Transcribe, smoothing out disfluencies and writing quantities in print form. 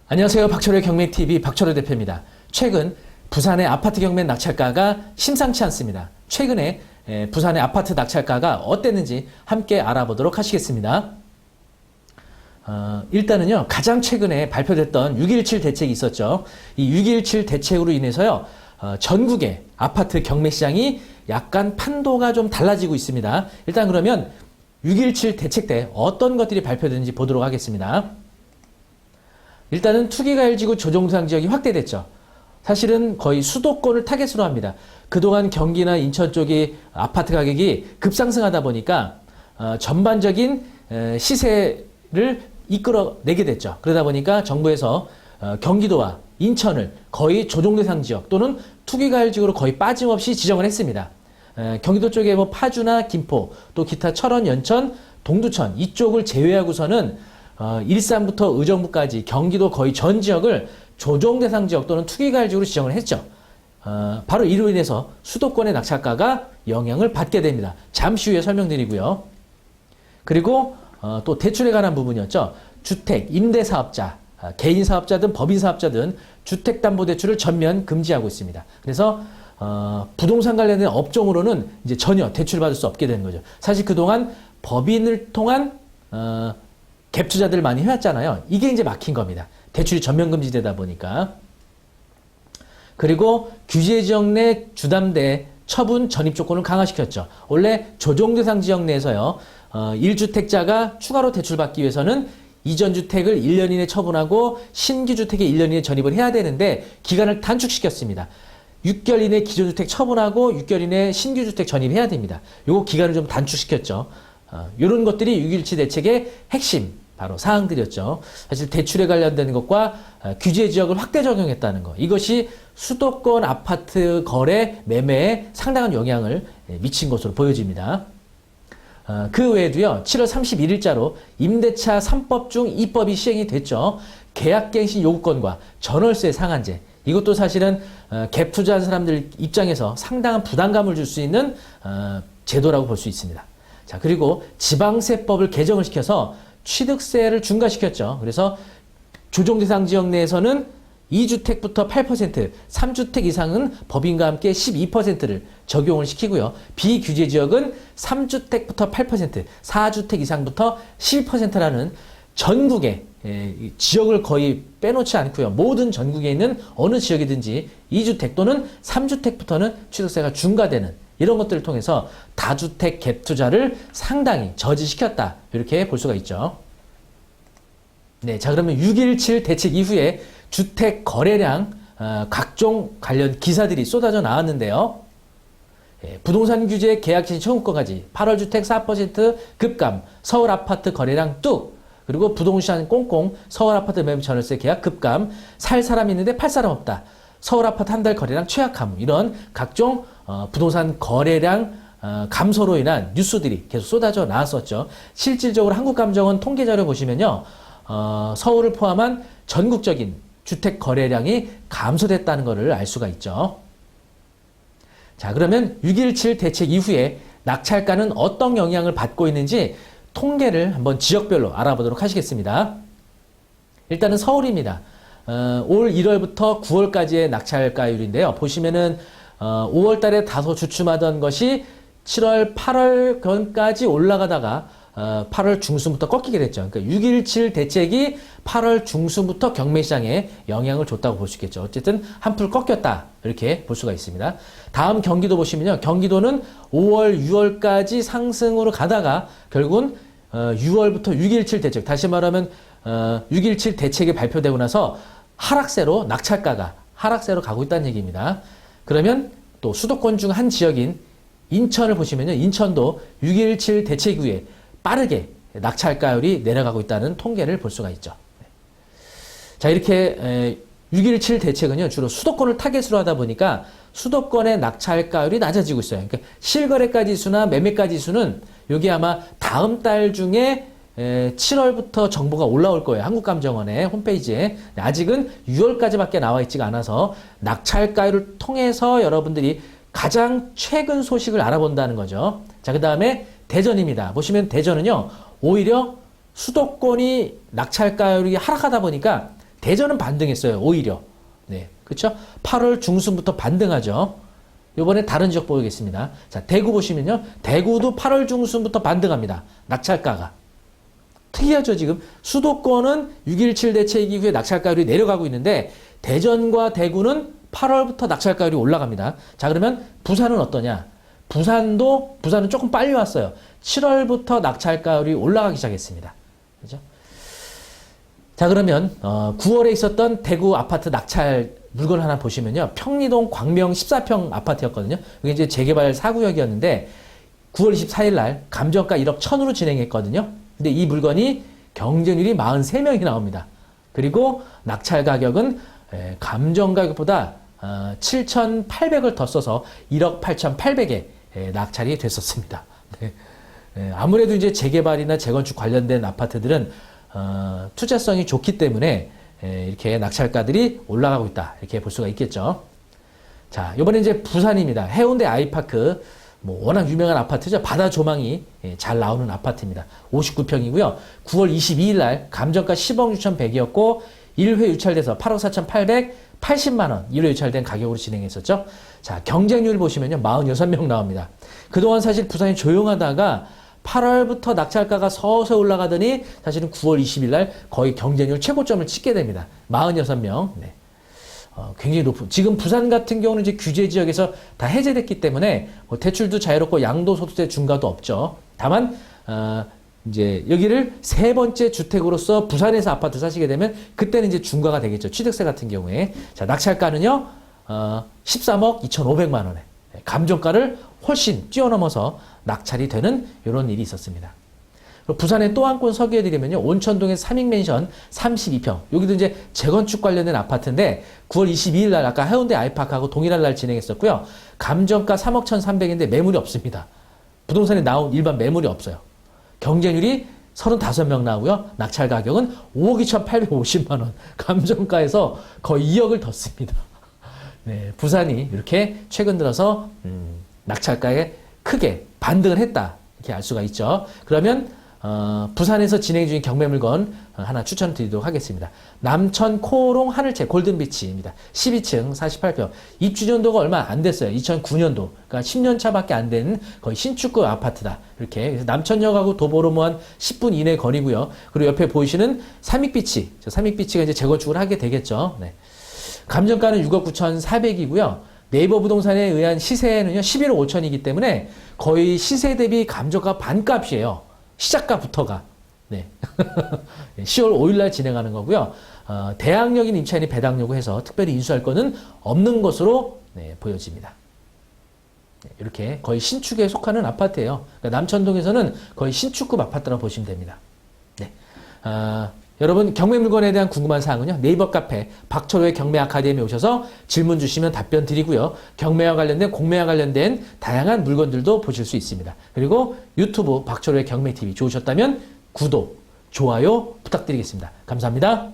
안녕하세요. 박철호의 경매TV 박철호 대표입니다. 최근 부산의 아파트 경매 낙찰가가 심상치 않습니다. 최근에 부산의 아파트 낙찰가가 어땠는지 함께 알아보도록 하시겠습니다. 일단은요, 가장 최근에 발표됐던 6.17 대책이 있었죠. 이 6.17 대책으로 인해서요, 전국의 아파트 경매 시장이 약간 판도가 좀 달라지고 있습니다. 일단 그러면 6.17 대책 때 어떤 것들이 발표됐는지 보도록 하겠습니다. 일단은 투기과열지구 조정대상 지역이 확대됐죠. 사실은 거의 수도권을 타겟으로 합니다. 그동안 경기나 인천 쪽이 아파트 가격이 급상승하다 보니까 전반적인 시세를 이끌어내게 됐죠. 그러다 보니까 정부에서 경기도와 인천을 거의 조정대상 지역 또는 투기과열지구로 거의 빠짐없이 지정을 했습니다. 경기도 쪽에 뭐 파주나 김포, 또 기타 철원, 연천, 동두천 이쪽을 제외하고서는 일산부터 의정부까지 경기도 거의 전 지역을 조정대상 지역 또는 투기과열지구로 지정을 했죠. 바로 이로 인해서 수도권의 낙찰가가 영향을 받게 됩니다. 잠시 후에 설명드리고요. 그리고 또 대출에 관한 부분이었죠. 주택, 임대사업자, 개인사업자든 법인사업자든 주택담보대출을 전면 금지하고 있습니다. 그래서 부동산 관련된 업종으로는 이제 전혀 대출받을 수 없게 되는 거죠. 사실 그동안 법인을 통한 갭 투자들 많이 해왔잖아요. 이게 이제 막힌 겁니다. 대출이 전면 금지되다 보니까. 그리고 규제 지역 내 주담대 처분 전입 조건을 강화시켰죠. 원래 조정대상 지역 내에서요, 1주택자가 추가로 대출받기 위해서는 이전 주택을 1년 이내 처분하고 신규 주택에 1년 이내 전입을 해야 되는데 기간을 단축시켰습니다. 6개월 이내 기존 주택 처분하고 6개월 이내 신규 주택 전입해야 됩니다. 요거 기간을 좀 단축시켰죠. 이런 것들이 6.17 대책의 핵심 바로 사항들이었죠. 사실 대출에 관련된 것과 규제 지역을 확대 적용했다는 것, 이것이 수도권 아파트 거래 매매에 상당한 영향을 미친 것으로 보여집니다. 그 외에도요, 7월 31일자로 임대차 3법 중 2법이 시행이 됐죠. 계약갱신 요구권과 전월세 상한제, 이것도 사실은 갭 투자한 사람들 입장에서 상당한 부담감을 줄 수 있는 제도라고 볼 수 있습니다. 자, 그리고 지방세법을 개정을 시켜서 취득세를 중과시켰죠. 그래서 조정대상 지역 내에서는 2주택부터 8%, 3주택 이상은 법인과 함께 12%를 적용을 시키고요. 비규제 지역은 3주택부터 8%, 4주택 이상부터 12%라는 전국의 지역을 거의 빼놓지 않고요. 모든 전국에 있는 어느 지역이든지 2주택 또는 3주택부터는 취득세가 중과되는 이런 것들을 통해서 다주택 갭 투자를 상당히 저지시켰다. 이렇게 볼 수가 있죠. 네, 자, 그러면 6.17 대책 이후에 주택 거래량, 각종 관련 기사들이 쏟아져 나왔는데요. 부동산 규제 계약갱신 청구권까지 8월 주택 4% 급감, 서울 아파트 거래량 뚝, 그리고 부동산 꽁꽁, 서울 아파트 매매 전월세 계약 급감, 살 사람 있는데 팔 사람 없다, 서울 아파트 한 달 거래량 최악함, 이런 각종 부동산 거래량 감소로 인한 뉴스들이 계속 쏟아져 나왔었죠. 실질적으로 한국감정원 통계자료 보시면요, 서울을 포함한 전국적인 주택 거래량이 감소됐다는 것을 알 수가 있죠. 자, 그러면 6.17 대책 이후에 낙찰가는 어떤 영향을 받고 있는지 통계를 한번 지역별로 알아보도록 하시겠습니다. 일단은 서울입니다. 올 1월부터 9월까지의 낙찰가율인데요. 보시면은 5월 달에 다소 주춤하던 것이 7월, 8월까지 올라가다가 8월 중순부터 꺾이게 됐죠. 그러니까 6.17 대책이 8월 중순부터 경매시장에 영향을 줬다고 볼 수 있겠죠. 어쨌든 한풀 꺾였다, 이렇게 볼 수가 있습니다. 다음 경기도 보시면요, 경기도는 5월, 6월까지 상승으로 가다가 결국은 6월부터 6.17 대책, 다시 말하면 6.17 대책이 발표되고 나서 하락세로, 낙찰가가 하락세로 가고 있다는 얘기입니다. 그러면 또 수도권 중 한 지역인 인천을 보시면요, 인천도 6.17 대책 이후에 빠르게 낙찰가율이 내려가고 있다는 통계를 볼 수가 있죠. 자, 이렇게 6.17 대책은요, 주로 수도권을 타겟으로 하다 보니까 수도권의 낙찰가율이 낮아지고 있어요. 그러니까 실거래가 지수나 매매가 지수는 여기 아마 다음 달 중에 7월부터 정보가 올라올 거예요. 한국감정원의 홈페이지에. 아직은 6월까지밖에 나와 있지가 않아서 낙찰가율을 통해서 여러분들이 가장 최근 소식을 알아본다는 거죠. 자, 그 다음에 대전입니다. 보시면 대전은요, 오히려 수도권이 낙찰가율이 하락하다 보니까 대전은 반등했어요. 오히려. 네. 그렇죠? 8월 중순부터 반등하죠. 이번에 다른 지역 보겠습니다. 자, 대구 보시면요. 대구도 8월 중순부터 반등합니다. 낙찰가가. 특이하죠, 지금. 수도권은 6.17 대책 이후에 낙찰가율이 내려가고 있는데, 대전과 대구는 8월부터 낙찰가율이 올라갑니다. 자, 그러면 부산은 어떠냐? 부산은 조금 빨리 왔어요. 7월부터 낙찰가율이 올라가기 시작했습니다. 그죠? 자, 그러면 9월에 있었던 대구 아파트 낙찰 물건 하나 보시면요. 평리동 광명 14평 아파트였거든요. 이게 이제 재개발 4구역이었는데 9월 24일 날 감정가 1억 1,000으로 진행했거든요. 근데 이 물건이 경쟁률이 43명이 나옵니다. 그리고 낙찰 가격은 감정 가격보다 7,800을 더 써서 1억 8,800에 낙찰이 됐었습니다. 네. 아무래도 이제 재개발이나 재건축 관련된 아파트들은 투자성이 좋기 때문에 이렇게 낙찰가들이 올라가고 있다. 이렇게 볼 수가 있겠죠. 자, 이번에 이제 부산입니다. 해운대 아이파크. 뭐 워낙 유명한 아파트죠. 바다 조망이 잘 나오는 아파트입니다. 59평이고요. 9월 22일 날 감정가 10억 6,100이었고 1회 유찰돼서 8억 4,880만 원 1회 유찰된 가격으로 진행했었죠. 자, 경쟁률 보시면요. 46명 나옵니다. 그동안 사실 부산이 조용하다가 8월부터 낙찰가가 서서히 올라가더니 사실은 9월 20일 날 거의 경쟁률 최고점을 찍게 됩니다. 46명. 네. 굉장히 높은. 지금 부산 같은 경우는 이제 규제 지역에서 다 해제됐기 때문에 뭐 대출도 자유롭고 양도소득세 중과도 없죠. 다만 이제 여기를 세 번째 주택으로서 부산에서 아파트 사시게 되면 그때는 이제 중과가 되겠죠. 취득세 같은 경우에. 자, 낙찰가는요. 13억 2,500만 원에 감정가를 훨씬 뛰어넘어서 낙찰이 되는 이런 일이 있었습니다. 부산에 또 한 건 소개해드리면요. 온천동의 삼익맨션 32평. 여기도 이제 재건축 관련된 아파트인데 9월 22일 날 아까 해운대 아이파크하고 동일한 날 진행했었고요. 감정가 3억 1,300인데 매물이 없습니다. 부동산에 나온 일반 매물이 없어요. 경쟁률이 35명 나오고요. 낙찰 가격은 5억 2,850만 원. 감정가에서 거의 2억을 더 씁니다. 네, 부산이 이렇게 최근 들어서 낙찰가에 크게 반등을 했다. 이렇게 알 수가 있죠. 그러면 부산에서 진행 중인 경매 물건 하나 추천드리도록 하겠습니다. 남천 코롱 하늘채 골든비치입니다. 12층 48평. 입주년도가 얼마 안 됐어요. 2009년도. 그러니까 10년 차밖에 안 된 거의 신축급 아파트다. 이렇게. 그래서 남천역하고 도보로 한 10분 이내 거리고요. 그리고 옆에 보이시는 삼익비치. 삼익비치가 이제 재건축을 하게 되겠죠. 네. 감정가는 6억 9,400이고요. 네이버 부동산에 의한 시세는요, 11억 5천이기 때문에 거의 시세 대비 감정가 반값이에요. 시작가부터가. 네. 10월 5일날 진행하는 거고요. 대항력인 임차인이 배당 요구해서 특별히 인수할 거는 없는 것으로 네, 보여집니다. 네, 이렇게 거의 신축에 속하는 아파트예요. 그러니까 남천동에서는 거의 신축급 아파트라고 보시면 됩니다. 네. 여러분 경매 물건에 대한 궁금한 사항은요. 네이버 카페 박철호의 경매 아카데미에 오셔서 질문 주시면 답변 드리고요. 경매와 관련된 공매와 관련된 다양한 물건들도 보실 수 있습니다. 그리고 유튜브 박철호의 경매TV 좋으셨다면 구독, 좋아요 부탁드리겠습니다. 감사합니다.